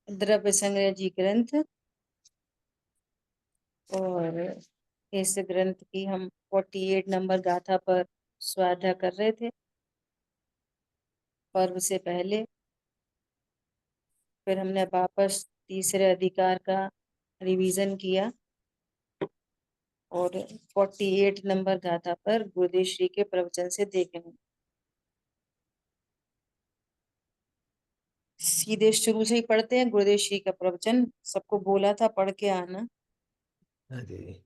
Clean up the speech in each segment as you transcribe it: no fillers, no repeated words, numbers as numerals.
द्रव्य संग्रह जी ग्रंथ। और इस ग्रंथ की हम 48 नंबर गाथा पर स्वाध्याय कर रहे थे पर्व से पहले। फिर हमने वापस तीसरे अधिकार का रिवीजन किया और 48 नंबर गाथा पर गुरुदेव श्री के प्रवचन से देखेंगे। सीधे शुरू से ही पढ़ते हैं। गुरुदेव श्री का प्रवचन सबको बोला था पढ़ के आना। अरे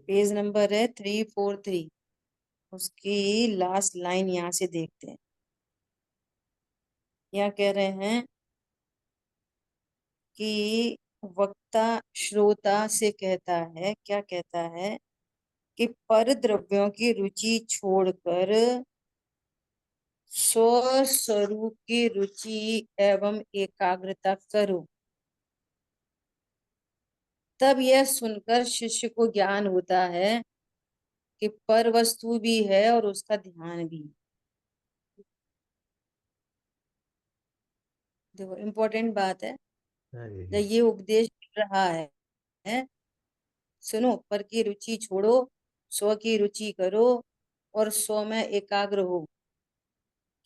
पेज नंबर है 343। उसकी लास्ट लाइन यहाँ से देखते हैं। यहाँ कह रहे हैं कि वक्ता श्रोता से कहता है, क्या कहता है कि पर द्रव्यों की रुचि छोड़कर स्वस्वरूप की रुचि एवं एकाग्रता करो। तब यह सुनकर शिष्य को ज्ञान होता है कि पर वस्तु भी है और उसका ध्यान भी। देखो इम्पोर्टेंट बात है। जब अरे ये उपदेश मिल रहा है, सुनो, पर की रुचि छोड़ो, स्व की रुचि करो और स्व में एकाग्र हो।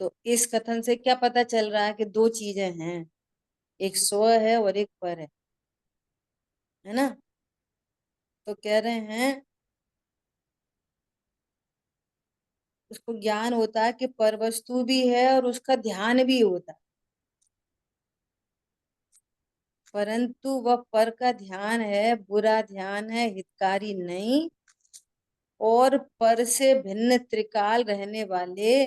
तो इस कथन से क्या पता चल रहा है कि दो चीजें हैं, एक स्व है और एक पर है ना। तो कह रहे हैं उसको ज्ञान होता है कि पर वस्तु भी है और उसका ध्यान भी होता है, परंतु वह पर का ध्यान है, बुरा ध्यान है, हितकारी नहीं। और पर से भिन्न त्रिकाल रहने वाले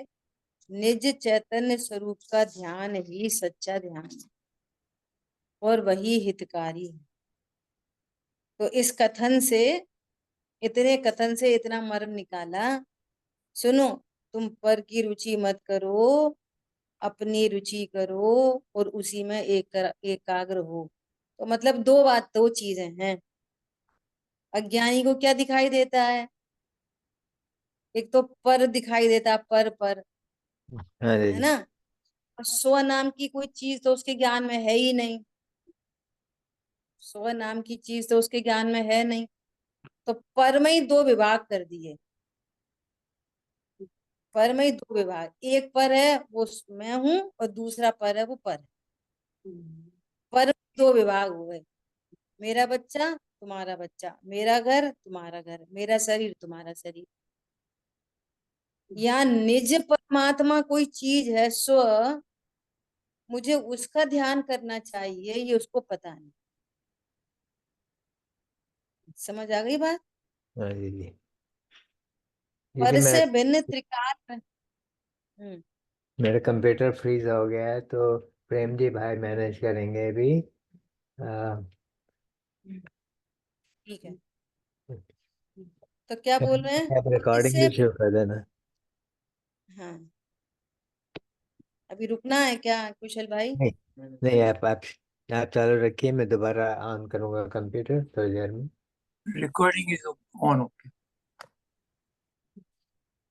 निज चैतन्य स्वरूप का ध्यान ही सच्चा ध्यान है और वही हितकारी है। तो इस कथन से, इतने कथन से इतना मर्म निकाला। सुनो, तुम पर की रुचि मत करो, अपनी रुचि करो और उसी में एकाग्र हो। तो मतलब दो बात, दो चीजें हैं। अज्ञानी को क्या दिखाई देता है? एक तो पर दिखाई देता है, पर है अरे ना। और स्व नाम की कोई चीज तो उसके ज्ञान में है ही नहीं। स्व नाम की चीज तो उसके ज्ञान में है नहीं। तो पर में ही दो विभाग कर दिए। पर में ही दो विभाग, एक पर है वो मैं हूं और दूसरा पर है वो पर है। पर में दो विभाग हो गए, मेरा बच्चा तुम्हारा बच्चा, मेरा घर तुम्हारा घर, मेरा शरीर तुम्हारा शरीर। या निज परमात्मा कोई चीज है स्व, मुझे उसका ध्यान करना चाहिए, ये उसको पता नहीं। समझ आ गई बात? अरे दीदी पर मेरा से भिन्न त्रिकाल। मेरा कंप्यूटर फ्रीज हो गया है, तो प्रेम जी भाई मैनेज करेंगे अभी। ठीक है। तो क्या बोल रहे हैं? आप रिकॉर्डिंग इससे, भी शुरू कर देना। हाँ, अभी रुकना है क्या कुशल भाई? नहीं नहीं, आप चालू रखिए, मैं दोबारा ऑन करूंगा कंप्यूटर थोड़ी देर में। Recording is on. Okay.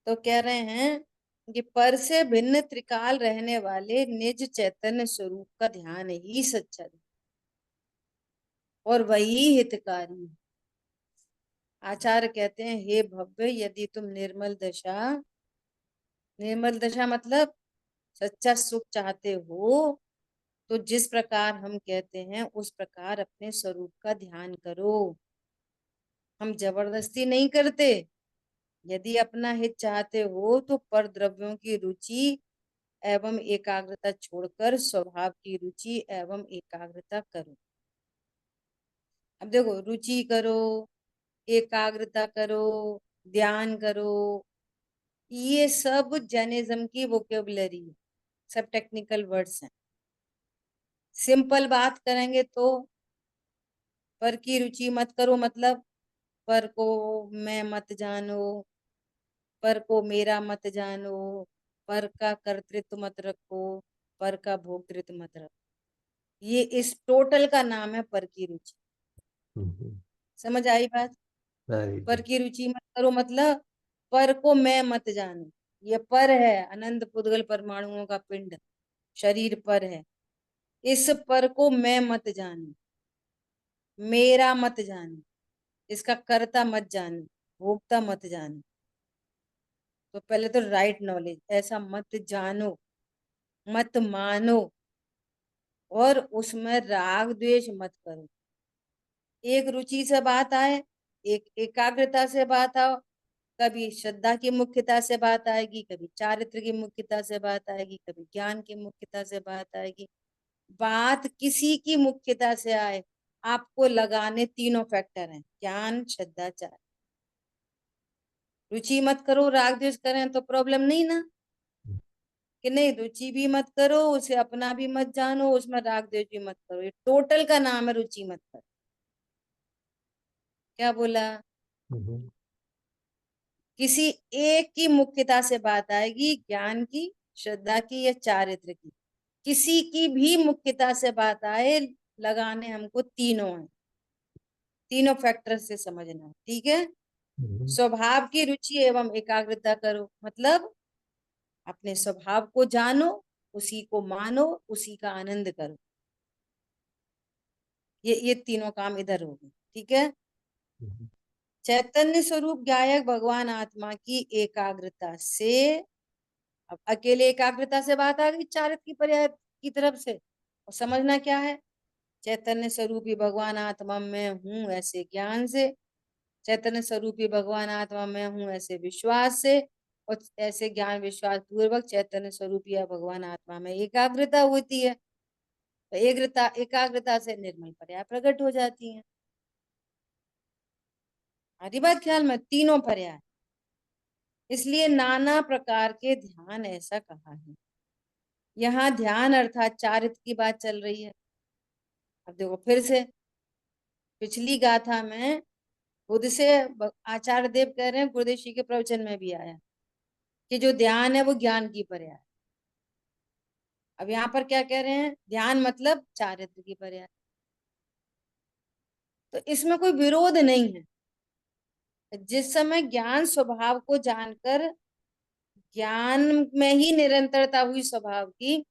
तो कह रहे हैं कि पर से भिन्न त्रिकाल रहने वाले निज चैतन्य स्वरूप का ध्यान ही सच्चा ध्यान और वही हितकारी है। आचार्य कहते हैं, हे भव्य, यदि तुम निर्मल दशा, निर्मल दशा मतलब सच्चा सुख चाहते हो, तो जिस प्रकार हम कहते हैं उस प्रकार अपने स्वरूप का ध्यान करो। हम जबरदस्ती नहीं करते। यदि अपना हित चाहते हो तो पर द्रव्यों की रुचि एवं एकाग्रता छोड़कर स्वभाव की रुचि एवं एकाग्रता करो। अब देखो, रुचि करो, एकाग्रता करो, ध्यान करो, ये सब जैनिज्म की वोकेबलरी है, सब टेक्निकल वर्ड्स हैं। सिंपल बात करेंगे तो पर की रुचि मत करो मतलब पर को मैं मत जानो, पर को मेरा मत जानो, पर का कर्तृत्व मत रखो, पर का भोक्तृत्व मत रखो। ये इस टोटल का नाम है पर की रुचि। हम्म, समझ आई बात? अरे पर जी, की रुचि मत करो मतलब पर को मैं मत जानो। ये पर है, अनंत पुद्गल परमाणुओं का पिंड, शरीर पर है। इस पर को मैं मत जानू, मेरा मत जानू, इसका कर्ता मत जानू, भोक्ता मत जानू। तो पहले तो राइट नॉलेज, ऐसा मत जानो, मत मानो, और उसमें राग द्वेष मत करो। एक रुचि से बात आए, एक एकाग्रता से बात आओ, कभी श्रद्धा की मुख्यता से बात आएगी, कभी चारित्र की मुख्यता से बात आएगी, कभी ज्ञान की मुख्यता से बात आएगी। बात किसी की मुख्यता से आए, आपको लगाने तीनों फैक्टर हैं, ज्ञान श्रद्धा चार। रुचि मत करो, राग द्वेष करें तो प्रॉब्लम नहीं ना, कि नहीं रुचि भी मत करो, उसे अपना भी मत जानो, उसमें राग द्वेष भी मत करो। ये टोटल का नाम है रुचि मत करो। क्या बोला? हम्म, किसी एक की मुख्यता से बात आएगी, ज्ञान की, श्रद्धा की या चारित्र की। किसी की भी मुख्यता से बात आए, लगाने हमको तीनों हैं, तीनों फैक्टर से समझना है, ठीक है। हम्म, स्वभाव की रुचि एवं एकाग्रता करो, मतलब अपने स्वभाव को जानो, उसी को मानो, उसी का आनंद करो। ये तीनों काम इधर हो गए, ठीक है। हम्म, चैतन्य स्वरूप गायक भगवान आत्मा की एकाग्रता से, अब अकेले एकाग्रता से बात आ गई चारित्र की पर्याय की तरफ से, और समझना क्या है, चैतन्य स्वरूपी भगवान आत्मा में हूं ऐसे ज्ञान से, चैतन्य स्वरूपी भगवान आत्मा में हूं ऐसे विश्वास से, और ऐसे ज्ञान विश्वास पूर्वक चैतन्य स्वरूपी भगवान आत्मा में एकाग्रता होती है। तो एकाग्रता, एकाग्रता से निर्मल पर्याय प्रकट हो जाती है। हरी बात ख्याल में, तीनों पर्याय, इसलिए नाना प्रकार के ध्यान ऐसा कहा है। यहाँ ध्यान अर्थात चारित्र की बात चल रही है। अब देखो फिर से, पिछली गाथा में खुद से आचार्य देव कह रहे हैं, गुरुदेव जी के प्रवचन में भी आया कि जो ध्यान है वो ज्ञान की पर्याय। अब यहाँ पर क्या कह रहे हैं, ध्यान मतलब चारित्र की पर्याय। तो इसमें कोई विरोध नहीं है। जिस समय ज्ञान स्वभाव को जानकर ज्ञान में ही निरंतरता हुई स्वभाव की,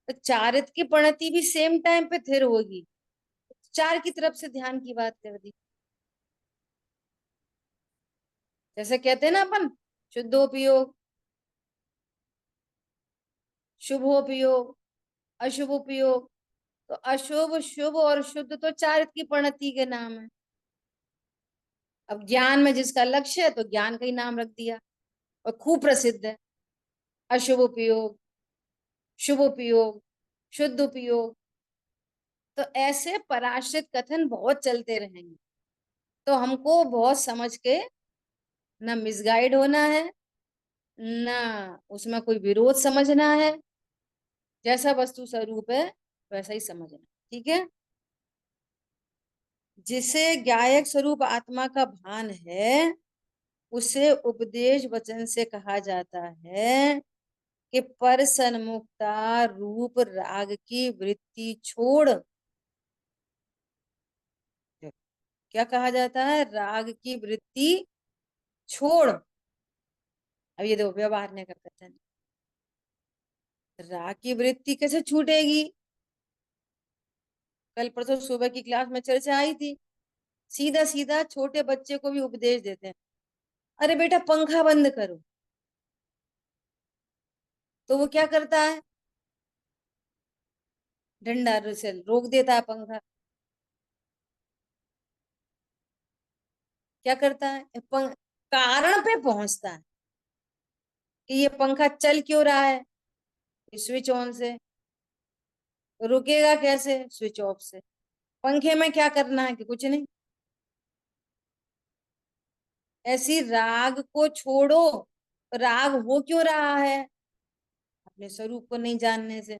तो चारित्र की प्रणति भी सेम टाइम पे थिर होगी। चार की तरफ से ध्यान की बात कर दी। जैसे कहते हैं ना अपन, शुद्धोपयोग, शुभोपयोग, अशुभोपयोग। तो अशुभ, शुभ और शुद्ध तो चारित्र की प्रणति के नाम है। अब ज्ञान में जिसका लक्ष्य है, तो ज्ञान का ही नाम रख दिया, और खूब प्रसिद्ध है, अशुभ उपयोग, शुभ उपयोग, शुद्ध उपयोग। तो ऐसे पराश्रित कथन बहुत चलते रहेंगे। तो हमको बहुत समझ के ना मिसगाइड होना है, ना उसमें कोई विरोध समझना है। जैसा वस्तु स्वरूप है वैसा ही समझना, ठीक है। जिसे गायक स्वरूप आत्मा का भान है, उसे उपदेश वचन से कहा जाता है कि पर सन्मुखता रूप राग की वृत्ति छोड़, क्या कहा जाता है, राग की वृत्ति छोड़। अब ये देखो व्यवहार का कथन, राग की वृत्ति कैसे छूटेगी। कल परसों सुबह की क्लास में चर्चा आई थी, सीधा सीधा छोटे बच्चे को भी उपदेश देते हैं, अरे बेटा पंखा बंद करो। तो वो क्या करता है, डंडा से रोक देता है पंखा। क्या करता है, कारण पे पहुंचता है कि ये पंखा चल क्यों रहा है, स्विच ऑन से। रुकेगा कैसे, स्विच ऑफ से। पंखे में क्या करना है कि कुछ नहीं। ऐसी राग को छोड़ो, राग हो क्यों रहा है, अपने स्वरूप को नहीं जानने से।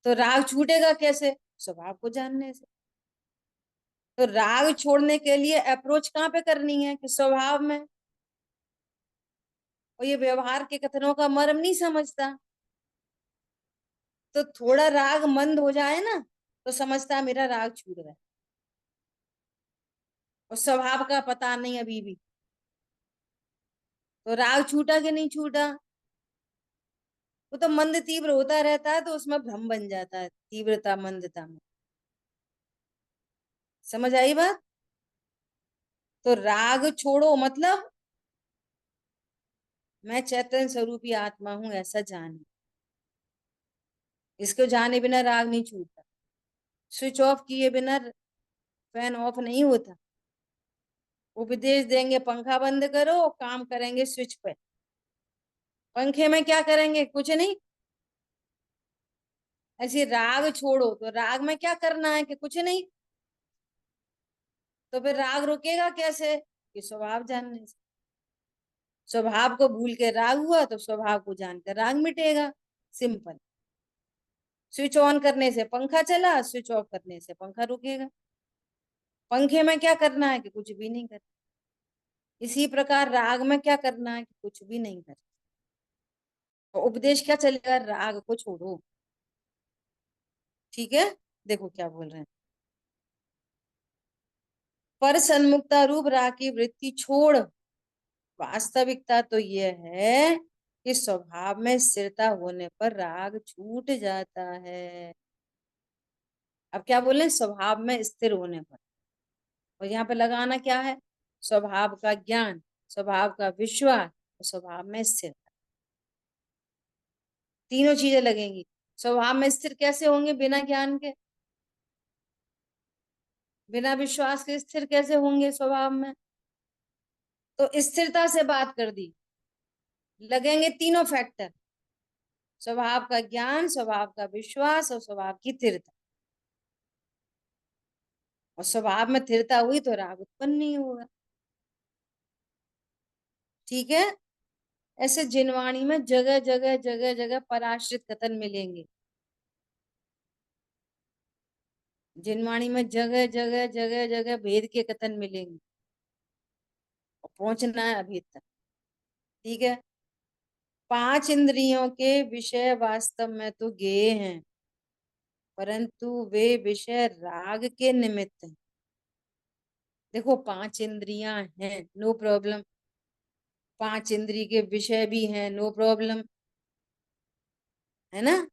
तो राग छूटेगा कैसे, स्वभाव को जानने से। तो राग छोड़ने के लिए अप्रोच कहाँ पे करनी है, कि स्वभाव में। और ये व्यवहार के कथनों का मर्म नहीं समझता, तो थोड़ा राग मंद हो जाए ना, तो समझता है मेरा राग छूट रहा है, और स्वभाव का पता नहीं अभी भी। तो राग छूटा कि नहीं छूटा, वो तो मंद तीव्र होता रहता है, तो उसमें भ्रम बन जाता है तीव्रता मंदता में। समझ आई बात? तो राग छोड़ो मतलब मैं चैतन्य स्वरूपी आत्मा हूं ऐसा जाने। इसको जाने बिना राग नहीं छूटता। स्विच ऑफ किए बिना फैन ऑफ नहीं होता। उपदेश देंगे पंखा बंद करो, काम करेंगे स्विच पे। पंखे में क्या करेंगे? कुछ नहीं। ऐसे राग छोड़ो, तो राग में क्या करना है कि कुछ नहीं। तो फिर राग रुकेगा कैसे? कि स्वभाव जानने से। स्वभाव को भूल के राग हुआ, तो स्वभाव को जानकर राग मिटेगा। सिंपल। स्विच ऑन करने से पंखा चला, स्विच ऑफ करने से पंखा रुकेगा। पंखे में क्या करना है कि कुछ भी नहीं करना। इसी प्रकार राग में क्या करना है कि कुछ भी नहीं करना। तो उपदेश क्या चलेगा? राग को छोड़ो। ठीक है, देखो क्या बोल रहे हैं। पर सन्मुक्ता रूप राग की वृत्ति छोड़। वास्तविकता तो यह है कि स्वभाव में स्थिरता होने पर राग छूट जाता है। अब क्या बोले? स्वभाव में स्थिर होने पर। और यहाँ पे लगाना क्या है? स्वभाव का ज्ञान, स्वभाव का विश्वास और स्वभाव में स्थिरता। तीनों चीजें लगेंगी। स्वभाव में स्थिर कैसे होंगे? बिना ज्ञान के। बिना विश्वास के स्थिर कैसे होंगे स्वभाव में? तो स्थिरता से बात कर दी। लगेंगे तीनों फैक्टर: स्वभाव का ज्ञान, स्वभाव का विश्वास और स्वभाव की स्थिरता। और स्वभाव में स्थिरता हुई तो राग उत्पन्न नहीं होगा। ठीक है। ऐसे जिनवाणी में जगह जगह जगह जगह पराश्रित कथन मिलेंगे। जिनवाणी में जगह जगह जगह जगह भेद के कथन मिलेंगे। और पहुंचना है अभी तक। ठीक है। पांच इंद्रियों के विषय वास्तव में तो गेय हैं, परंतु वे विषय राग के निमित्त हैं। देखो, पांच इंद्रियां हैं, नो प्रॉब्लम। पांच इंद्रिय के विषय भी हैं, नो प्रॉब्लम। है ना?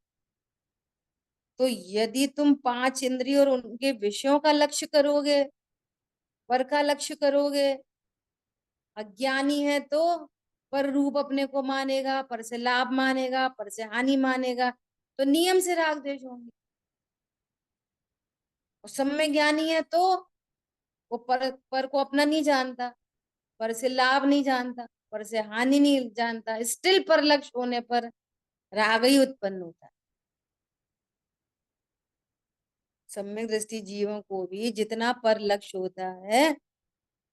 तो यदि तुम पांच इंद्रिय और उनके विषयों का लक्ष्य करोगे, पर का लक्ष्य करोगे, अज्ञानी है तो पर रूप अपने को मानेगा, पर से लाभ मानेगा, पर से हानि मानेगा, तो नियम से राग द्वेष होंगे। और सम्यक ज्ञानी है तो वो पर को अपना नहीं जानता, पर से लाभ नहीं जानता, पर से हानि नहीं जानता, स्टिल पर लक्ष्य होने पर राग ही उत्पन्न होता है। सम्यक दृष्टि जीवों को भी जितना पर लक्ष्य होता है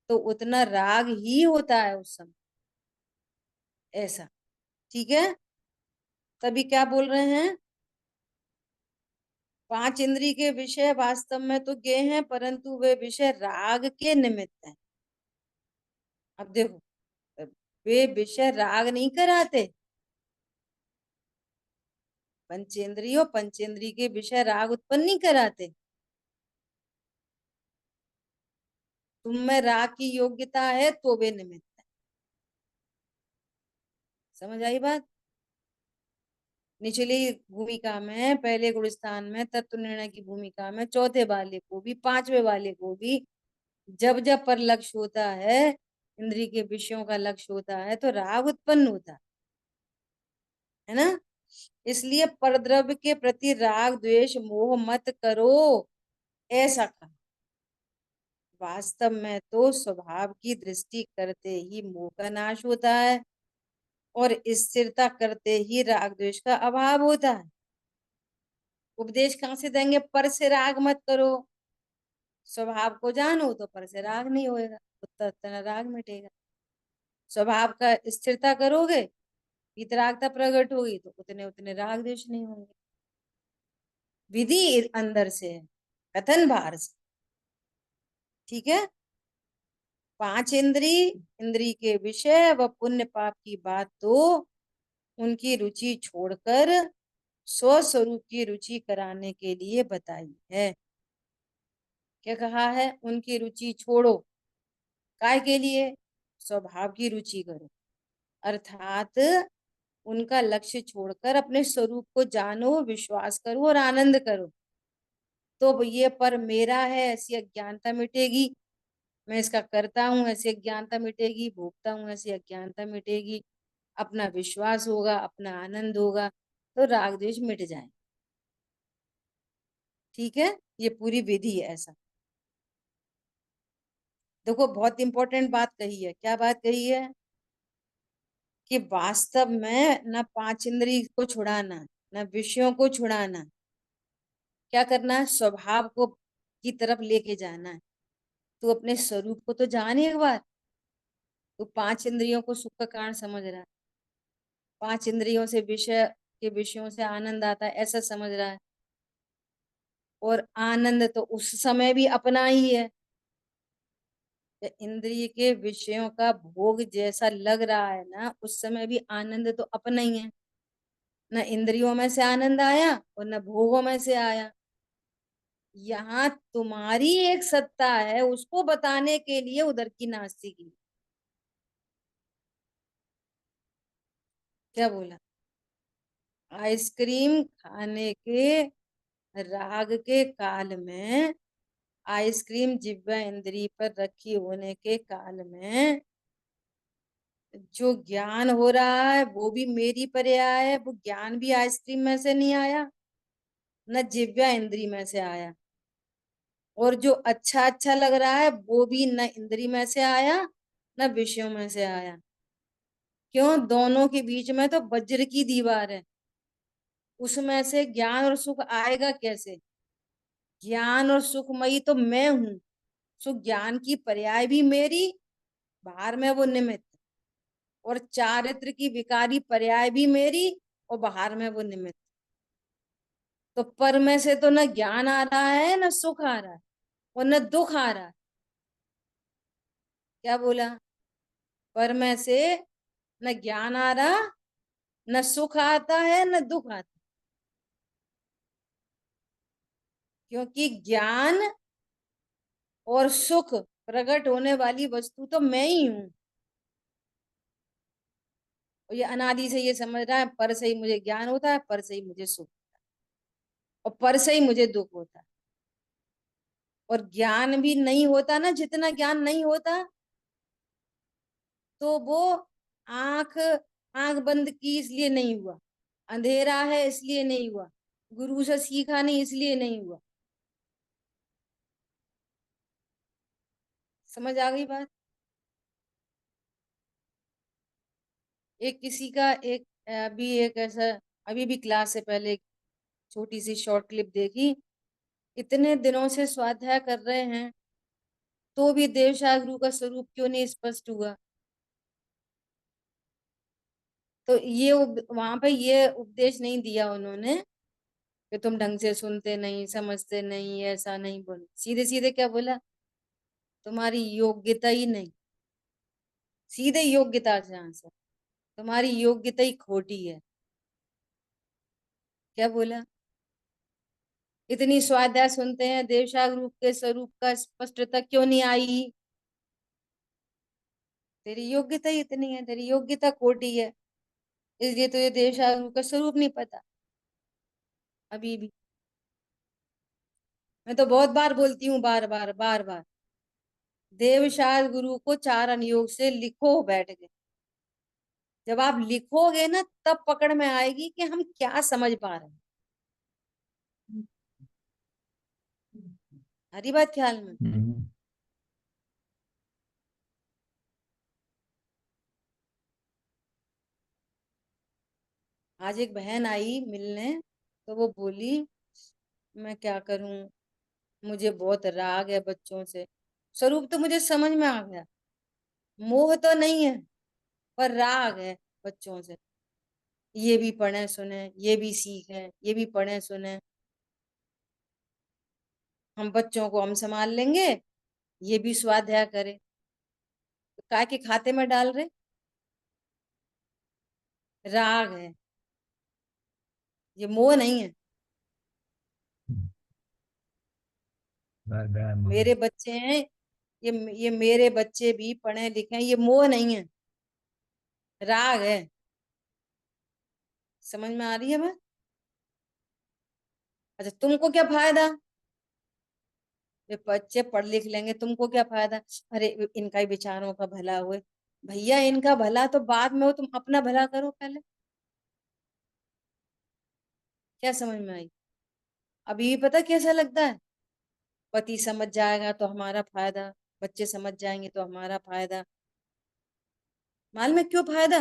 तो उतना राग ही होता है उस समय। ऐसा। ठीक है। तभी क्या बोल रहे हैं? पांच इंद्रिय के विषय वास्तव में तो गेय हैं, परंतु वे विषय राग के निमित्त हैं। अब देखो, वे विषय राग नहीं कराते। पंचेंद्रियों पंचेंद्रिय के विषय राग उत्पन्न नहीं कराते। तुम में राग की योग्यता है तो वे निमित्त है। समझ आई बात? निचली भूमिका में, पहले गुण स्थान में, तत्व निर्णय की भूमिका में, चौथे वाले को भी पांचवे वाले को भी जब जब पर लक्ष्य होता है, इंद्रिय के विषयों का लक्ष्य होता है, तो राग उत्पन्न होता है ना? इसलिए परद्रव्य के प्रति राग द्वेष मोह मत करो, ऐसा कहा। वास्तव में तो स्वभाव की दृष्टि करते ही मोह का नाश होता है और स्थिरता करते ही राग द्वेष का अभाव होता है। उपदेश कहां से देंगे? पर से राग मत करो। स्वभाव को जानो तो पर से राग नहीं होएगा, उतना राग मिटेगा। स्वभाव का स्थिरता करोगे, वितरागता प्रकट होगी, तो उतने उतने राग द्वेष नहीं होंगे। विधि अंदर से है, कथन बाहर से। ठीक है। पांच इंद्रिय, इंद्रिय के विषय व पुण्य पाप की बात तो उनकी रुचि छोड़कर स्वस्वरूप की रुचि कराने के लिए बताई है। क्या कहा है? उनकी रुचि छोड़ो। काय के लिए? स्वभाव की रुचि करो। अर्थात उनका लक्ष्य छोड़कर अपने स्वरूप को जानो, विश्वास करो और आनंद करो। तो ये पर मेरा है ऐसी अज्ञानता मिटेगी, मैं इसका करता हूँ ऐसी अज्ञानता मिटेगी, भोगता हूँ ऐसी अज्ञानता मिटेगी, अपना विश्वास होगा, अपना आनंद होगा, तो राग द्वेष मिट जाए। ठीक है, ये पूरी विधि है ऐसा। देखो बहुत इंपॉर्टेंट बात कही है। क्या बात कही है? कि वास्तव में न पांच इंद्रिय को छुड़ाना, न विषयों को छुड़ाना, क्या करना है? स्वभाव को की तरफ लेके जाना है। तू अपने स्वरूप को तो जान एक बार। तू पांच इंद्रियों को सुख का कारण समझ रहा है, पांच इंद्रियों से विषय के विषयों से आनंद आता है ऐसा समझ रहा है, और आनंद तो उस समय भी अपना ही है। इंद्रिय के विषयों का भोग जैसा लग रहा है ना, उस समय भी आनंद तो अपना ही है। न इंद्रियों में से आनंद आया और न भोगों में से आया। यहाँ तुम्हारी एक सत्ता है, उसको बताने के लिए उधर की नास्ती की। क्या बोला? आइसक्रीम खाने के राग के काल में, आइसक्रीम जिह्वा इंद्रिय पर रखी होने के काल में जो ज्ञान हो रहा है वो भी मेरी पर्याय है। वो ज्ञान भी आइसक्रीम में से नहीं आया, न जिह्वा इंद्रिय में से आया। और जो अच्छा अच्छा लग रहा है वो भी न इंद्रिय में से आया न विषयों में से आया। क्यों? दोनों के बीच में तो वज्र की दीवार है। उसमें से ज्ञान और सुख आएगा कैसे? ज्ञान और सुखमयी तो मैं हूं। सुख ज्ञान की पर्याय भी मेरी, बाहर में वो निमित्त। और चारित्र की विकारी पर्याय भी मेरी, और बाहर में वो निमित्त। तो पर में से तो न ज्ञान आ रहा है न सुख आ रहा है, और न दुख आ रहा है। क्या बोला? पर में से न ज्ञान आ रहा, न सुख आता है न दुख आता। क्योंकि ज्ञान और सुख प्रकट होने वाली वस्तु तो मैं ही हूं। और ये अनादि से ये समझ रहा है पर से ही मुझे ज्ञान होता है, पर से ही मुझे सुख, और पर से ही मुझे दुख होता है। और ज्ञान भी नहीं होता ना, जितना ज्ञान नहीं होता तो वो आंख आंख बंद की इसलिए नहीं हुआ, अंधेरा है इसलिए नहीं हुआ, गुरु से सीखा नहीं इसलिए नहीं हुआ। समझ आ गई बात? एक किसी का एक अभी एक ऐसा, अभी भी क्लास से पहले एक छोटी सी शॉर्ट क्लिप देखी। इतने दिनों से स्वाध्याय कर रहे हैं तो भी देवशाह गुरु का स्वरूप क्यों नहीं स्पष्ट हुआ? तो ये वहां पे ये उपदेश नहीं दिया उन्होंने कि तुम ढंग से सुनते नहीं, समझते नहीं, ऐसा नहीं बोले। सीधे सीधे क्या बोला? तुम्हारी योग्यता ही नहीं। सीधे योग्यता से आंसर, तुम्हारी योग्यता ही खोटी है। क्या बोला? इतनी स्वाध्याय सुनते हैं, देवशाह रूप के स्वरूप का स्पष्टता क्यों नहीं आई? तेरी योग्यता ही इतनी है, तेरी योग्यता खोटी है, इसलिए तुझे देवशाह रूप का स्वरूप नहीं पता अभी भी। मैं तो बहुत बार बोलती हूँ, बार बार बार बार, देवशाह गुरु को चार अनुयोग से लिखो बैठ के। जब आप लिखोगे ना तब पकड़ में आएगी कि हम क्या समझ पा रहे हैं। हरी बात ख्याल में? हम्म। आज एक बहन आई मिलने, तो वो बोली मैं क्या करूं, मुझे बहुत राग है बच्चों से। स्वरूप तो मुझे समझ में आ गया, मोह तो नहीं है, पर राग है बच्चों से। ये भी पढ़े सुने, ये भी सीखे, ये भी पढ़े सुने। हम बच्चों को हम संभाल लेंगे, ये भी स्वाध्याय करे। तो काय के खाते में डाल रहे? राग है, ये मोह नहीं है। बहुत बड़ा मोह है। मेरे बच्चे हैं, ये मेरे बच्चे भी पढ़े लिखे हैं, ये मोह नहीं है, राग है। समझ में आ रही है बात? अच्छा, तुमको क्या फायदा? ये बच्चे पढ़ लिख लेंगे, तुमको क्या फायदा? अरे इनका ही विचारों का भला हुए। भैया इनका भला तो बाद में हो, तुम अपना भला करो पहले। क्या समझ में आई? अभी भी पता कैसा लगता है? पति समझ जाएगा तो हमारा फायदा, बच्चे समझ जाएंगे तो हमारा फायदा। मालूम है क्यों फायदा?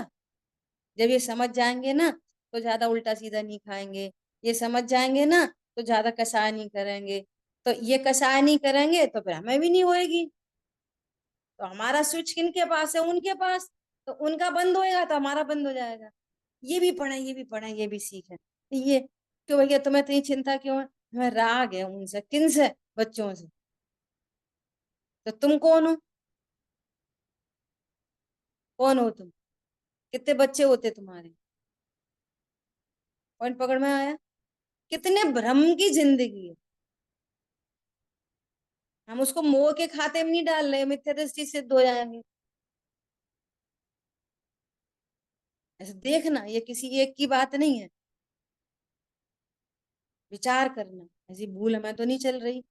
जब ये समझ जाएंगे ना तो ज्यादा उल्टा सीधा नहीं खाएंगे। ये समझ जाएंगे ना तो ज्यादा कसाय नहीं करेंगे। तो ये कसाय नहीं करेंगे तो फिर हमें भी नहीं होएगी। तो हमारा स्विच किनके पास है? उनके पास। तो उनका बंद होएगा तो हमारा बंद हो जाएगा। ये भी पढ़े, ये भी पढ़े, ये भी सीखे। ये क्यों भैया, तुम्हें इतनी चिंता क्यों है? हमें राग है उनसे। किन से? बच्चों से। तो तुम कौन हो? कौन हो तुम? कितने बच्चे होते तुम्हारे? पॉइंट पकड़ में आया? कितने भ्रम की जिंदगी है। हम उसको मोह के खाते में नहीं डाल रहे, मिथ्या दृष्टि सिद्ध हो जाएंगे। ऐसे देखना, ये किसी एक की बात नहीं है। विचार करना, ऐसी भूल हमें तो नहीं चल रही।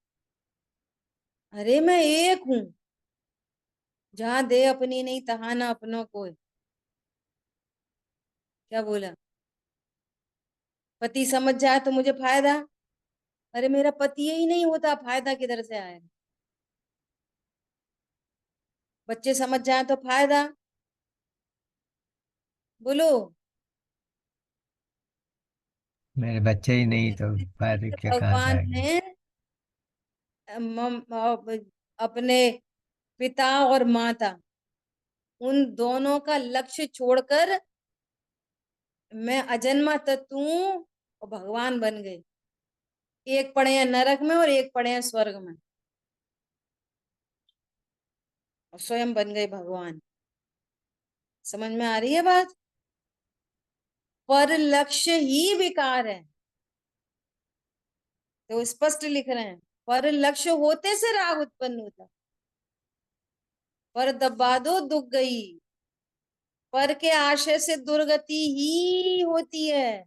अरे मैं एक हूं। जहां दे अपनी नहीं तहां ना अपनों को। क्या बोला? पति समझ जाए तो मुझे फायदा। अरे मेरा पति ही नहीं होता, फायदा किधर से आएगा? बच्चे समझ जाए तो फायदा। बोलो। मेरे बच्चे ही नहीं तो फायदे क्या कहाँ से भगवान आएंगे? ने अपने पिता और माता, उन दोनों का लक्ष्य छोड़कर मैं अजन्मा तत्व हूं और भगवान बन गए। एक पड़े हैं नरक में और एक पड़े हैं स्वर्ग में, और स्वयं बन गए भगवान। समझ में आ रही है बात? पर लक्ष्य ही विकार है। तो स्पष्ट लिख रहे हैं, पर लक्ष्य होते से राग उत्पन्न होता। पर दबा दो दुख गई। पर के आशय से दुर्गति ही होती है।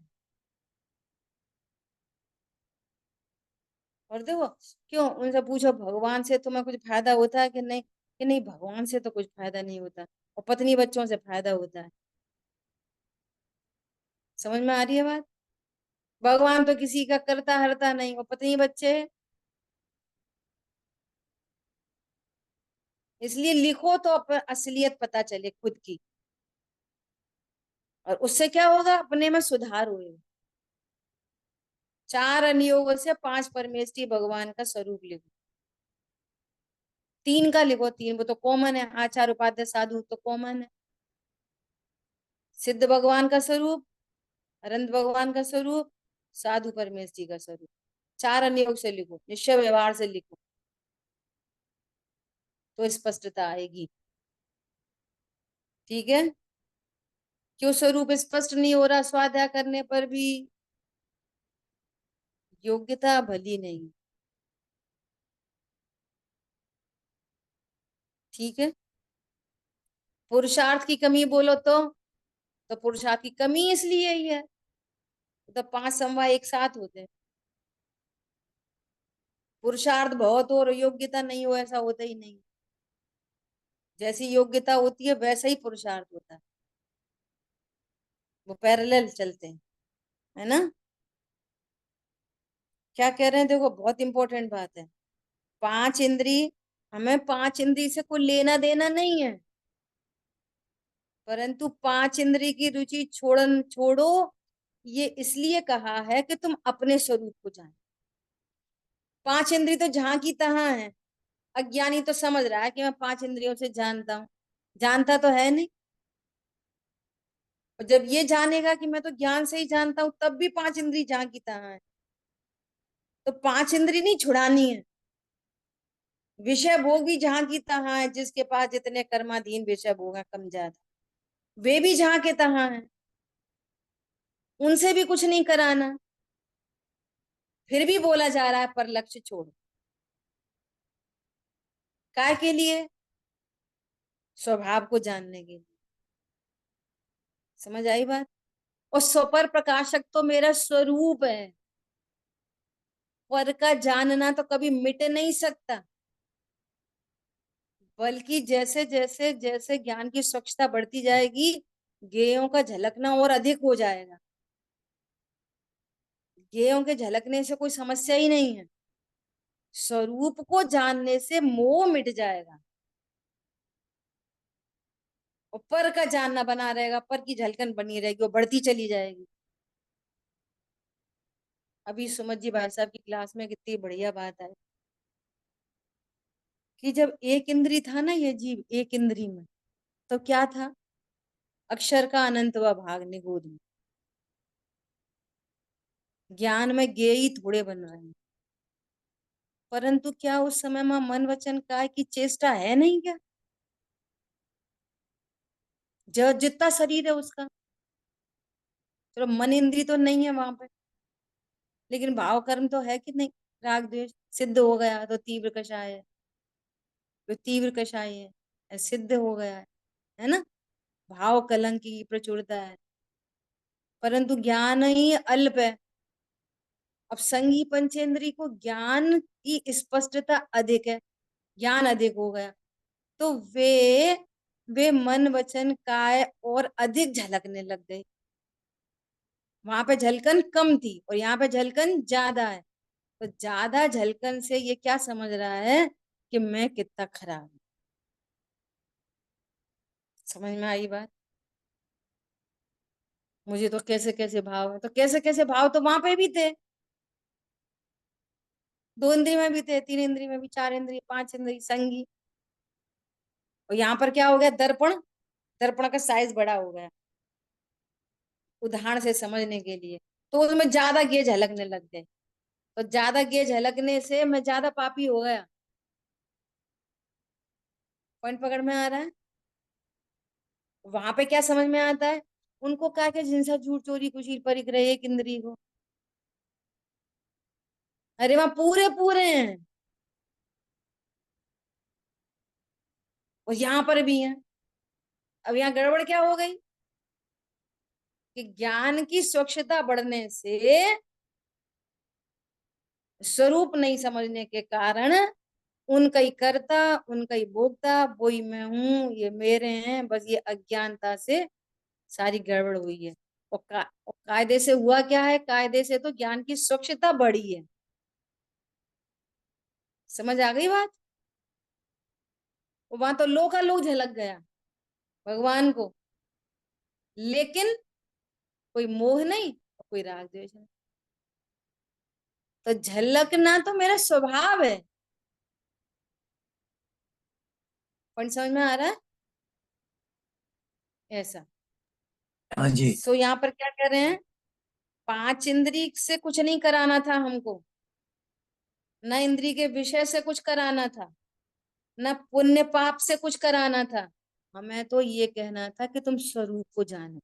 और देखो, क्यों उनसे पूछो भगवान से तुम्हें कुछ फायदा होता है कि नहीं? कि नहीं, भगवान से तो कुछ फायदा नहीं होता, और पत्नी बच्चों से फायदा होता है। समझ में आ रही है बात? भगवान तो किसी का करता हरता नहीं, और पत्नी बच्चे। इसलिए लिखो तो असलियत पता चले खुद की। और उससे क्या होगा? अपने में सुधार होगा। 4 अनुयोग से 5 परमेष्टि भगवान का स्वरूप लिखो। 3 का लिखो, 3 वो तो कॉमन है। आचार उपाध्याय साधु तो कॉमन है। सिद्ध भगवान का स्वरूप, अनंत भगवान का स्वरूप, साधु परमेष्टि का स्वरूप। 4 अनुयोग से लिखो, निश्चय व्यवहार से लिखो, तो स्पष्टता आएगी। ठीक है? क्यों स्वरूप स्पष्ट नहीं हो रहा स्वाध्याय करने पर भी? योग्यता भली नहीं। ठीक है? पुरुषार्थ की कमी बोलो तो पुरुषार्थ की कमी इसलिए ही है, तो 5 समवाय एक साथ होते हैं। पुरुषार्थ बहुत हो और योग्यता नहीं हो, ऐसा होता ही नहीं। जैसी योग्यता होती है वैसा ही पुरुषार्थ होता है। वो पैरेलल चलते हैं, है ना? क्या कह रहे हैं? देखो, बहुत इंपॉर्टेंट बात है। 5 इंद्री, हमें 5 इंद्री से कोई लेना देना नहीं है, परंतु 5 इंद्री की रुचि छोड़ो। ये इसलिए कहा है कि तुम अपने स्वरूप को जानो। 5 इंद्री तो जहां की तहां है। अज्ञानी तो समझ रहा है कि मैं 5 इंद्रियों से जानता हूँ। जानता तो है नहीं। और जब ये जानेगा कि मैं तो ज्ञान से ही जानता हूं, तब भी 5 इंद्री जहां की तहां है। तो 5 इंद्री नहीं छुड़ानी है। विषय भोग भी जहां की तहां है, जिसके पास जितने कर्माधीन विषय भोग है कम ज्यादा, वे भी जहां के तहां है। उनसे भी कुछ नहीं कराना। फिर भी बोला जा रहा है पर लक्ष्य छोड़ो। काय के लिए? स्वभाव को जानने के लिए। समझ आई बात? और स्वपर प्रकाशक तो मेरा स्वरूप है। पर का जानना तो कभी मिट नहीं सकता, बल्कि जैसे जैसे जैसे ज्ञान की स्वच्छता बढ़ती जाएगी, ज्ञेयों का झलकना और अधिक हो जाएगा। ज्ञेयों के झलकने से कोई समस्या ही नहीं है, स्वरूप को जानने से मोह मिट जाएगा और पर का जानना बना रहेगा, पर की झलकन बनी रहेगी, वो बढ़ती चली जाएगी। अभी सुमत जी भाई साहब की क्लास में कितनी बढ़िया बात आई कि जब एक इंद्री था ना, ये जीव एक इंद्री में, तो क्या था? अक्षर का अनंत व भाग निगूढ़ में। ज्ञान में ज्ञेय थोड़े बन रहे हैं, परंतु क्या उस समय में मन वचन काय की चेष्टा है नहीं क्या? जो जितना शरीर है उसका, चलो मन इंद्री तो नहीं है वहां पे, लेकिन भाव कर्म तो है कि नहीं? राग द्वेष सिद्ध हो गया तो तीव्र कषाय है, तो तीव्र कषाय है, सिद्ध हो गया है ना? भाव कलंक की प्रचुरता है, परंतु ज्ञान ही अल्प है। अब संगी पंचेंद्री को ज्ञान की स्पष्टता अधिक है, ज्ञान अधिक हो गया, तो वे मन वचन काय और अधिक झलकने लग गए। वहां पे झलकन कम थी और यहाँ पे झलकन ज्यादा है, तो ज्यादा झलकन से ये क्या समझ रहा है कि मैं कितना खराब हूं। समझ में आई बात? मुझे तो कैसे कैसे भाव है, तो कैसे कैसे भाव तो वहां पे भी थे, दो इंद्रिय में भी थे, तीन इंद्रिय में भी, चार इंद्रिय, पांच इंद्रिय संगी। और यहाँ पर क्या हो गया? दर्पण, दर्पण का साइज बड़ा हो गया उदाहरण से समझने के लिए, तो उसमें ज्यादा गे झलकने लग गए, तो ज्यादा गे झलकने से मैं ज्यादा पापी हो गया। पॉइंट पकड़ में आ रहा है? वहां पे क्या समझ में आता है? उनको क्या क्या जिनसा झूठ चोरी कुशील परिग्रह एक इंद्री को, अरे वहां पूरे पूरे हैं, और यहाँ पर भी है। अब यहाँ गड़बड़ क्या हो गई कि ज्ञान की स्वच्छता बढ़ने से स्वरूप नहीं समझने के कारण उनका ही कर्ता, उनका ही भोक्ता, वही मैं हूं, ये मेरे हैं, बस ये अज्ञानता से सारी गड़बड़ हुई है। और कायदे से हुआ क्या है? कायदे से तो ज्ञान की स्वच्छता बढ़ी है। समझ आ गई बात? वहां तो लोका लोक झलक गया भगवान को, लेकिन कोई मोह नहीं और कोई राग द्वेष नहीं। तो झलकना तो मेरा स्वभाव है। पॉइंट समझ में आ रहा है? ऐसा। हाँ जी। सो यहाँ पर क्या कर रहे हैं? पांच इंद्री से कुछ नहीं कराना था हमको, न इंद्री के विषय से कुछ कराना था, न पुण्य पाप से कुछ कराना था। हमें तो ये कहना था कि तुम स्वरूप को जानो।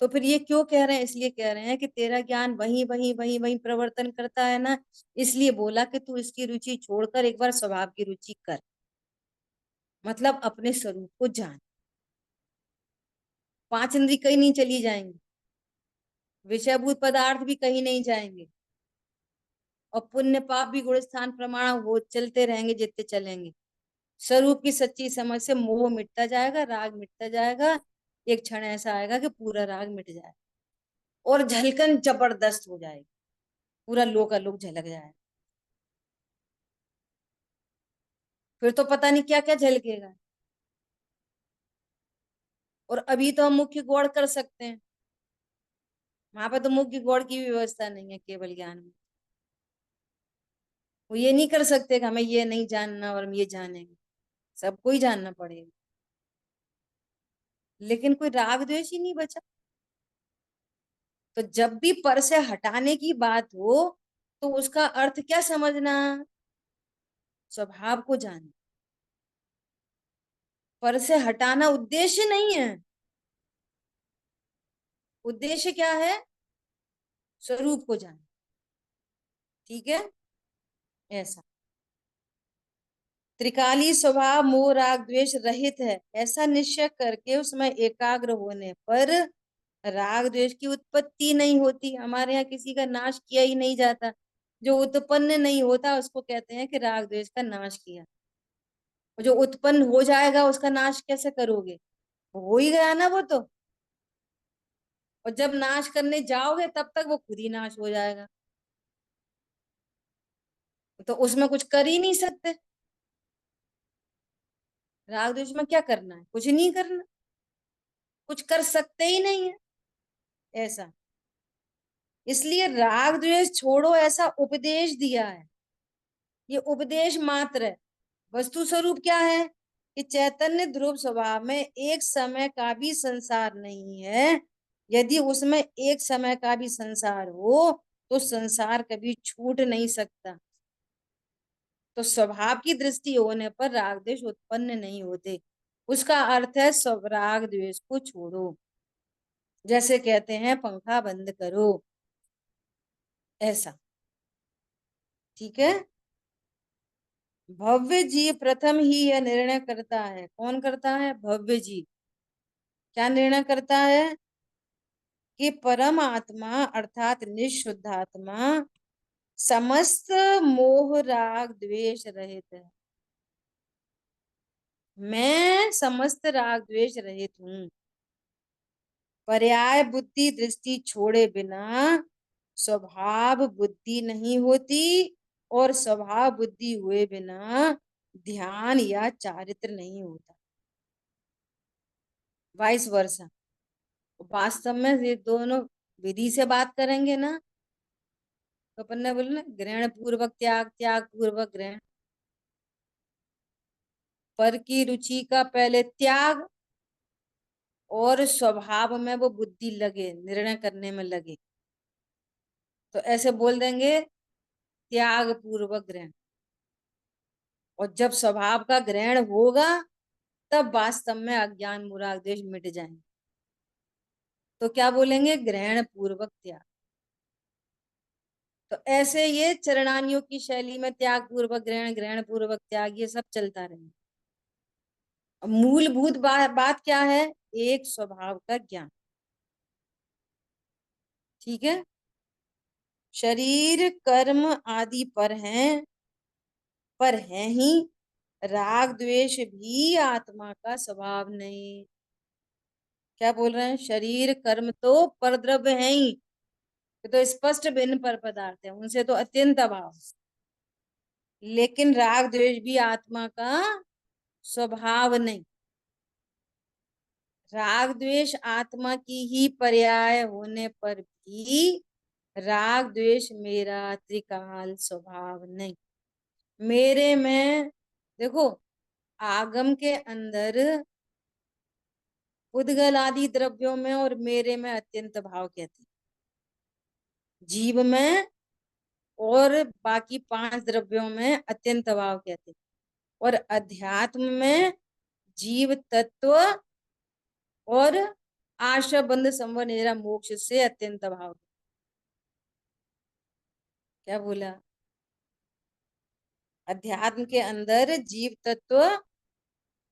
तो फिर ये क्यों कह रहे हैं? इसलिए कह रहे हैं कि तेरा ज्ञान वहीं वहीं वहीं वहीं प्रवर्तन करता है ना, इसलिए बोला कि तू इसकी रुचि छोड़कर एक बार स्वभाव की रुचि कर, मतलब अपने स्वरूप को जान। पांच इंद्री कहीं नहीं चली जाएंगी, विषयभूत पदार्थ भी कहीं नहीं जाएंगे, और पुण्य पाप भी गुण स्थान प्रमाण हो चलते रहेंगे जितने चलेंगे। स्वरूप की सच्ची समझ से मोह मिटता जाएगा, राग मिटता जाएगा। एक क्षण ऐसा आएगा कि पूरा राग मिट जाए और झलकन जबरदस्त हो जाएगी, पूरा लोक लोक झलक जाए। फिर तो पता नहीं क्या क्या झलकेगा। और अभी तो हम मुख्य गौड़ कर सकते हैं, वहां पे तो मुख्य गौड़ की भी व्यवस्था नहीं है केवल ज्ञान में। वो ये नहीं कर सकते कि हमें ये नहीं जानना और हम ये जानेंगे, सबको ही जानना पड़ेगा। लेकिन कोई राग द्वेष ही नहीं बचा। तो जब भी पर से हटाने की बात हो, तो उसका अर्थ क्या समझना? स्वभाव को जानना। पर से हटाना उद्देश्य नहीं है, उद्देश्य क्या है? स्वरूप को जानना। ठीक है? ऐसा त्रिकाली स्वभाव मोह राग द्वेष रहित है, ऐसा निश्चय करके उसमें एकाग्र होने पर राग द्वेष की उत्पत्ति नहीं होती, हमारे यहाँ किसी का नाश किया ही नहीं जाता। जो उत्पन्न नहीं होता उसको कहते हैं कि राग द्वेष का नाश किया। और जो उत्पन्न हो जाएगा उसका नाश कैसे करोगे? हो ही गया ना वो तो। और जब नाश करने जाओगे तब तक वो खुद ही नाश हो जाएगा, तो उसमें कुछ कर ही नहीं सकते। राग द्वेष में क्या करना है? कुछ नहीं करना, कुछ कर सकते ही नहीं है ऐसा। इसलिए राग द्वेष छोड़ो ऐसा उपदेश दिया है, ये उपदेश मात्र है। वस्तु स्वरूप क्या है कि चैतन्य ध्रुव स्वभाव में एक समय का भी संसार नहीं है। यदि उसमें एक समय का भी संसार हो तो संसार कभी छूट नहीं सकता। तो स्वभाव की दृष्टि होने पर राग द्वेष उत्पन्न नहीं होते। उसका अर्थ है सब राग द्वेष को छोड़ो। जैसे कहते हैं पंखा बंद करो, ऐसा। ठीक है। भव्य जीव प्रथम ही यह निर्णय करता है। कौन करता है? भव्य जीव। क्या निर्णय करता है? कि परम आत्मा अर्थात निशुद्धात्मा समस्त मोह राग द्वेष रहित है। मैं समस्त राग द्वेष रहित हूं। पर्याय बुद्धि दृष्टि छोड़े बिना स्वभाव बुद्धि नहीं होती, और स्वभाव बुद्धि हुए बिना ध्यान या चारित्र नहीं होता। Vice versa. वास्तव में ये दोनों विधि से बात करेंगे ना, तो अपन ने बोला ना, ग्रहण पूर्वक त्याग, त्याग पूर्वक ग्रहण। पर की रुचि का पहले त्याग, और स्वभाव में वो बुद्धि लगे, निर्णय करने में लगे, तो ऐसे बोल देंगे त्याग पूर्वक ग्रहण। और जब स्वभाव का ग्रहण होगा तब वास्तव में अज्ञान मूढ़ द्वेष मिट जाएंगे, तो क्या बोलेंगे? ग्रहण पूर्वक त्याग। तो ऐसे ये चरणानियों की शैली में त्याग पूर्वक ग्रहण, ग्रहण पूर्वक त्याग, ये सब चलता रहेगा। मूलभूत बात क्या है? एक स्वभाव का ज्ञान। ठीक है। शरीर कर्म आदि पर है ही। राग द्वेष भी आत्मा का स्वभाव नहीं। क्या बोल रहे हैं? शरीर कर्म तो परद्रव्य है ही, ये तो स्पष्ट भिन्न पर पदार्थ है, उनसे तो अत्यंत अभाव। लेकिन राग द्वेष भी आत्मा का स्वभाव नहीं। राग द्वेष आत्मा की ही पर्याय होने पर भी राग द्वेष मेरा त्रिकाल स्वभाव नहीं। मेरे में देखो, आगम के अंदर उद्गल आदि द्रव्यों में और मेरे में अत्यंत भाव कहते, जीव में और बाकी 5 द्रव्यों में अत्यंत भाव कहते, और अध्यात्म में जीव तत्व और आशा बंध संवर निद्रा मोक्ष से अत्यंत भाव। क्या बोला? अध्यात्म के अंदर जीव तत्व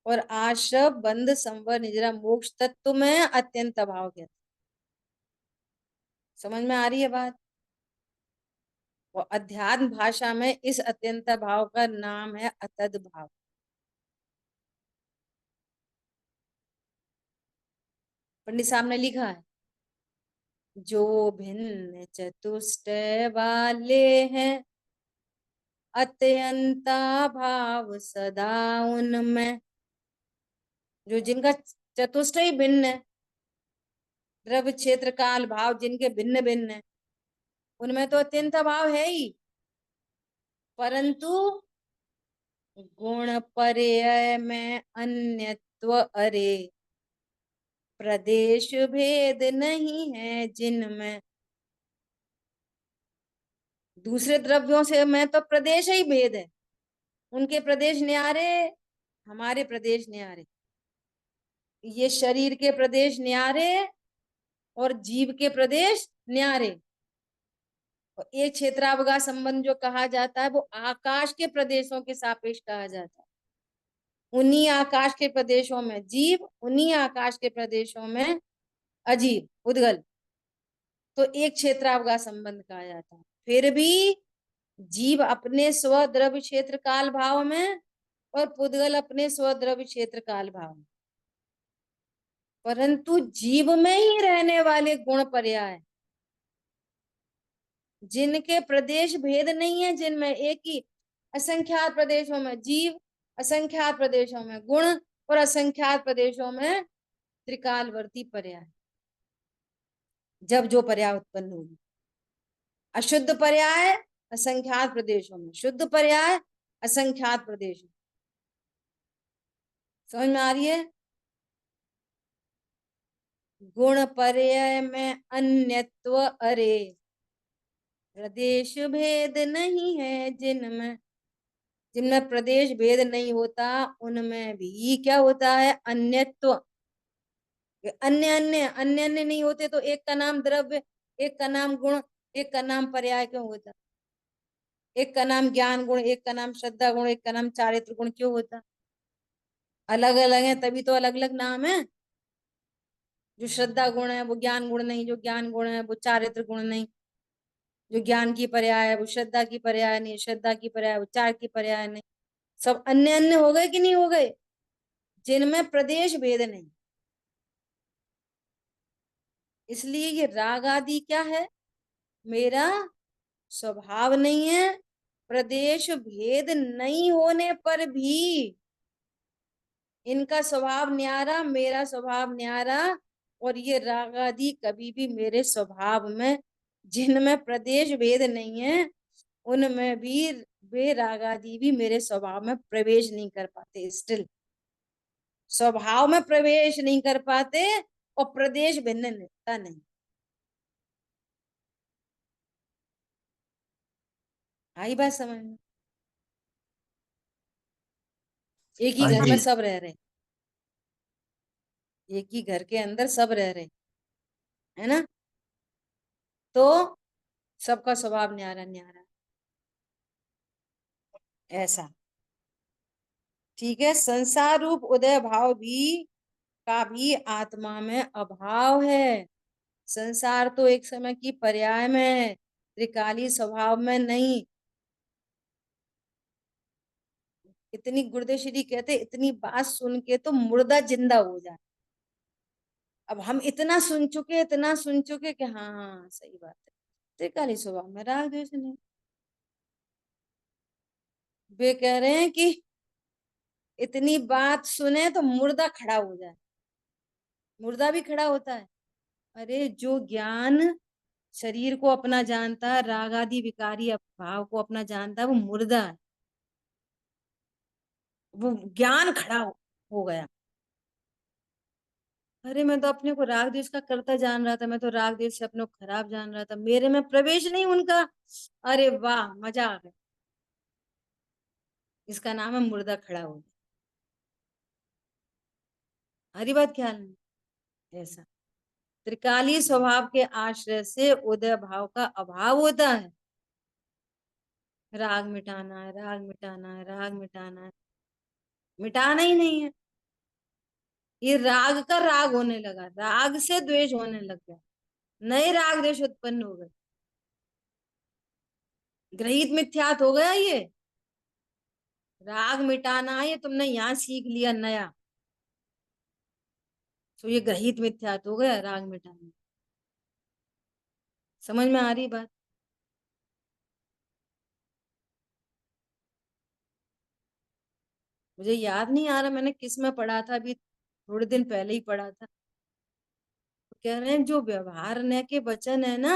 और आशा बंध संवर निद्रा मोक्ष तत्व में अत्यंत भाव कहते। समझ में आ रही है बात? और अध्यात्म भाषा में इस अत्यंत भाव का नाम है अतद भाव। पंडित साहब ने लिखा है, जो भिन्न चतुष्ट वाले हैं अत्यंता भाव सदा उनमें। जो जिनका चतुष्ट ही भिन्न है, द्रव्य क्षेत्र काल भाव जिनके भिन्न भिन्न है, उनमें तो अत्यंत भाव है ही, परंतु गुण पर्याय में अन्यत्व अरे प्रदेश भेद नहीं है जिनमें। दूसरे द्रव्यों से में तो प्रदेश ही भेद है, उनके प्रदेश न्यारे, हमारे प्रदेश न्यारे। ये शरीर के प्रदेश न्यारे और जीव के प्रदेश न्यारे। और एक क्षेत्रावकाश संबंध जो कहा जाता है वो आकाश के प्रदेशों के सापेक्ष कहा जाता है। उन्हीं आकाश के प्रदेशों में जीव, उन्हीं आकाश के प्रदेशों में अजीब, उद्गल, तो एक क्षेत्रावकाश संबंध कहा जाता है। फिर भी जीव अपने स्वद्रव्य क्षेत्र काल भाव में और पुद्गल अपने स्वद्रव्य क्षेत्र काल भाव में, परंतु जीव में ही रहने वाले गुण पर्याय जिनके प्रदेश भेद नहीं है, जिनमें एक ही असंख्यात प्रदेशों में जीव, असंख्यात प्रदेशों में गुण और असंख्यात प्रदेशों में त्रिकालवर्ती पर्याय, जब जो पर्याय उत्पन्न होगी, अशुद्ध पर्याय असंख्यात प्रदेशों में, शुद्ध पर्याय असंख्यात प्रदेशों, समझ में आ रही है? गुण पर्याय में अन्यत्व अरे प्रदेश भेद नहीं है, जिनमें जिनमें प्रदेश भेद नहीं होता उनमें भी क्या होता है? अन्यत्व। अन्य अन्य अन्य अन्य नहीं होते तो एक का नाम द्रव्य, एक का नाम गुण, एक का नाम पर्याय क्यों होता? एक का नाम ज्ञान गुण, एक का नाम श्रद्धा गुण, एक का नाम चारित्र गुण क्यों होता? अलग अलग है तभी तो अलग अलग नाम है। जो श्रद्धा गुण है वो ज्ञान गुण नहीं, जो ज्ञान गुण है वो चारित्र गुण नहीं, जो ज्ञान की पर्याय है वो श्रद्धा की पर्याय नहीं, श्रद्धा की पर्याय वो चार की पर्याय नहीं। सब अन्य अन्य हो गए कि नहीं हो गए? जिनमें प्रदेश भेद नहीं। इसलिए ये राग आदि क्या है? मेरा स्वभाव नहीं है। प्रदेश भेद नहीं होने पर भी इनका स्वभाव न्यारा, मेरा स्वभाव न्यारा, और ये राग आदि कभी भी मेरे स्वभाव में, जिनमें प्रदेश भेद नहीं है उनमें भी वे राग आदि भी मेरे स्वभाव में प्रवेश नहीं कर पाते। स्टिल स्वभाव में प्रवेश नहीं कर पाते और प्रदेश भिन्नता नहीं। आई बात समझ में? एक ही हाँ घर में जी। सब रह रहे, एक ही घर के अंदर सब रह रहे, है ना? तो सबका स्वभाव न्यारा न्यारा, ऐसा। ठीक है, संसार रूप उदय भाव भी का भी आत्मा में अभाव है। संसार तो एक समय की पर्याय में है, त्रिकाली स्वभाव में नहीं। इतनी गुरुदेव श्री कहते इतनी बात सुन के तो मुर्दा जिंदा हो जाए। अब हम इतना सुन चुके, इतना सुन चुके कि हाँ हाँ सही बात है, त्रिकाली स्वभाव में राग द्वेष नहीं। वे कह रहे हैं कि इतनी बात सुने तो मुर्दा खड़ा हो जाए। मुर्दा भी खड़ा होता है? अरे जो ज्ञान शरीर को अपना जानता है, राग आदि विकारी भाव को अपना जानता है, वो मुर्दा है। वो ज्ञान खड़ा हो गया। अरे मैं तो अपने को राग द्वेष का करता जान रहा था, मैं तो राग द्वेष से अपने को खराब जान रहा था, मेरे में प्रवेश नहीं उनका। अरे वाह, मजा आ गया। इसका नाम है मुर्दा खड़ा हो गया। हरी बात ख्याल में? ऐसा त्रिकालीय स्वभाव के आश्रय से उदय भाव का अभाव होता है। राग मिटाना है, राग मिटाना है, राग मिटाना है, मिटाना ही नहीं है। ये राग का राग होने लगा, राग से द्वेष होने लग गया, नए राग द्वेष उत्पन्न हो गए, ग्रहित मिथ्यात हो गया। ये राग मिटाना है, ये तुमने यहाँ सीख लिया नया, तो ये ग्रहित मिथ्यात हो गया राग मिटाना। समझ में आ रही बात? मुझे याद नहीं आ रहा मैंने किस में पढ़ा था, अभी थोड़े दिन पहले ही पढ़ा था। तो कह रहे हैं जो व्यवहार न के वचन है ना,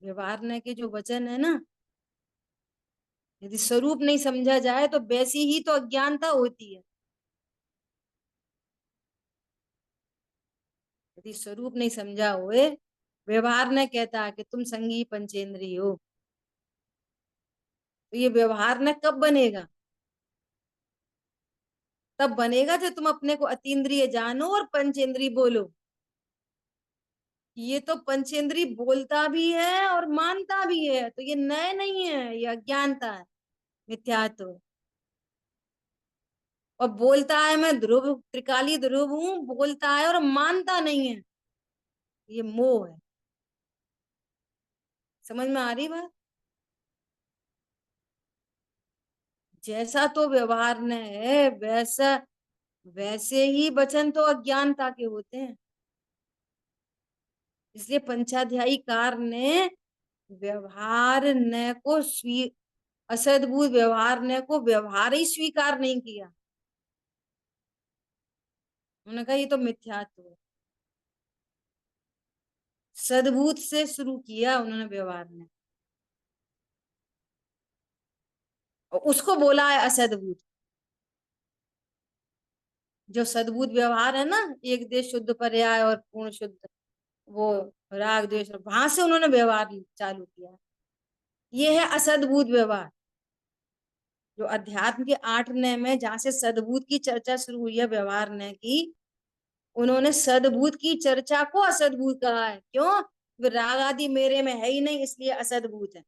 व्यवहार न के जो वचन है ना, यदि स्वरूप नहीं समझा जाए तो वैसी ही तो अज्ञानता होती है। यदि स्वरूप नहीं समझा हुए, व्यवहार न कहता है कि तुम संगी पंचेंद्रिय हो, तो ये व्यवहार न कब बनेगा? तब बनेगा जब तुम अपने को अतीन्द्रिय जानो और पंचेंद्रिय बोलो। ये तो पंचेंद्रिय बोलता भी है और मानता भी है, तो ये नए नहीं है, ये अज्ञानता है, मिथ्यात्व। और बोलता है मैं ध्रुव, त्रिकाली ध्रुव हूं, बोलता है और मानता नहीं है। ये मोह है। समझ में आ रही बात? जैसा तो व्यवहार न है वैसा, वैसे ही वचन तो अज्ञानता के होते हैं। इसलिए पंचाध्यायी कार ने व्यवहार न को असद्भुत व्यवहार ने को व्यवहार ही स्वीकार नहीं किया। उन्होंने कहा ये तो मिथ्यात्व है। सद्भूत से शुरू किया उन्होंने व्यवहार ने, और उसको बोला है असद्भुत। जो सद्भुत व्यवहार है ना, एक देश शुद्ध पर्याय और पूर्ण शुद्ध, वो राग द्वेष, वहां से उन्होंने व्यवहार चालू किया। ये है असद्भुत व्यवहार। जो अध्यात्म के 8 नय में जहां से सद्भूत की चर्चा शुरू हुई है व्यवहार ने की, उन्होंने सद्भूत की चर्चा को असद्भुत कहा है। क्यों? राग आदि मेरे में है ही नहीं, इसलिए असद्भुत है।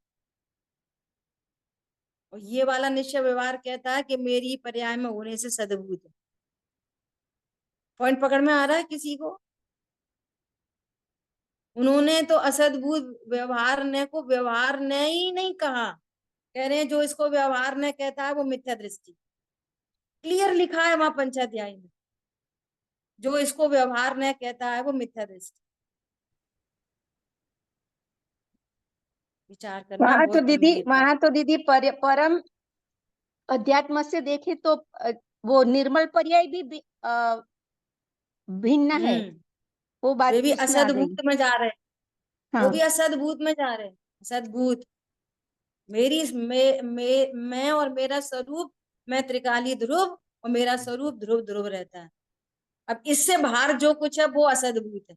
और ये वाला निश्चय व्यवहार कहता है कि मेरी पर्याय में होने से सद्भुत है। पॉइंट पकड़ में आ रहा है किसी को? उन्होंने तो असद्भुत व्यवहार ने को व्यवहार ने ही नहीं कहा। कह रहे हैं जो इसको व्यवहार ने कहता है वो मिथ्या दृष्टि। क्लियर लिखा है वहां पंचाध्याय में, जो इसको व्यवहार ने कहता है वो मिथ्या दृष्टि। विचार करना बहुत गंभीर बात। वहां तो दीदी परम अध्यात्म से देखे तो वो निर्मल पर्याय भी भिन्न है। वो बात वे भी उसमें आ गई। असद्भूत में जा रहे हैं। हाँ। वो भी असद्भूत में जा रहे हैं। असद्भूत, मेरी मैं और मेरा स्वरूप, मैं त्रिकाली ध्रुव और मेरा स्वरूप ध्रुव ध्रुव रहता है। अब इससे बाहर जो कुछ है वो असद्भूत है।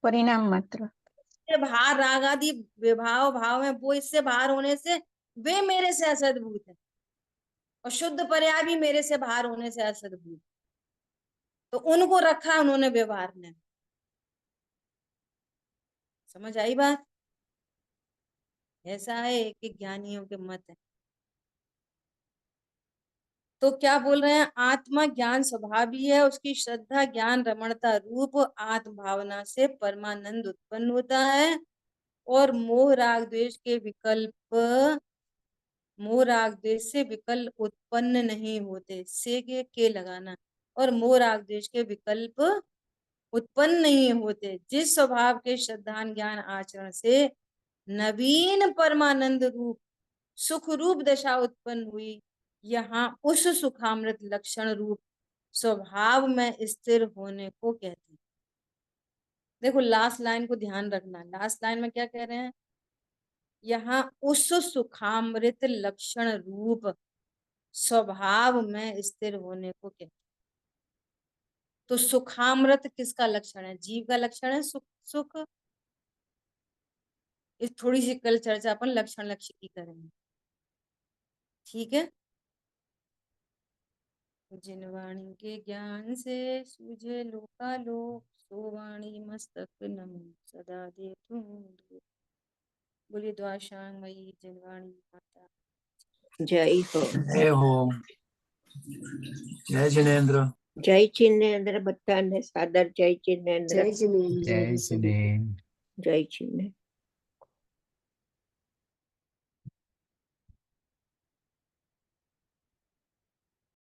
परिणाम मात्र। इससे बाहर राग आदि विभाव भाव है, वो इससे बाहर होने से वे मेरे से असद्भूत है। और शुद्ध पर्याय भी मेरे से बाहर होने से असद्भुत। तो उनको रखा उन्होंने व्यवहार ने। समझ आई बात? ऐसा है कि ज्ञानियों के मत है। तो क्या बोल रहे हैं? आत्मा ज्ञान स्वभाव ही है, उसकी श्रद्धा ज्ञान रमणता रूप आत्म भावना से परमानंद उत्पन्न होता है। और मोह राग द्वेष के विकल्प, मोह राग द्वेष से विकल्प उत्पन्न नहीं होते। से के लगाना। और मोह राग द्वेष के विकल्प उत्पन्न नहीं होते। जिस स्वभाव के श्रद्धा ज्ञान आचरण से नवीन परमानंद रूप सुख रूप दशा उत्पन्न हुई, यहाँ उस सुखामृत लक्षण रूप स्वभाव में स्थिर होने को कहते हैं। देखो लास्ट लाइन को ध्यान रखना। लास्ट लाइन में क्या कह रहे हैं? यहाँ उस सुखामृत लक्षण रूप स्वभाव में स्थिर होने को कहते हैं। तो सुखामृत किसका लक्षण है? जीव का लक्षण है सुख। सुख इस थोड़ी सी कल चर्चा अपन लक्षण लक्ष्य की करेंगे। ठीक है। जिन वाणी के ज्ञान से सूझे लोकालोक, सो वाणी मस्तक नमो सदा दे तुम। बोलिए द्वाशांगमयी जिनवाणी माता। जय हो। जय हो। जय जिनेन्द्र। जय चिन्नेन्द्र बत्ताने सादर जय चिन्नेन्द्र। जय श्री जय चिन्नेन्द्र।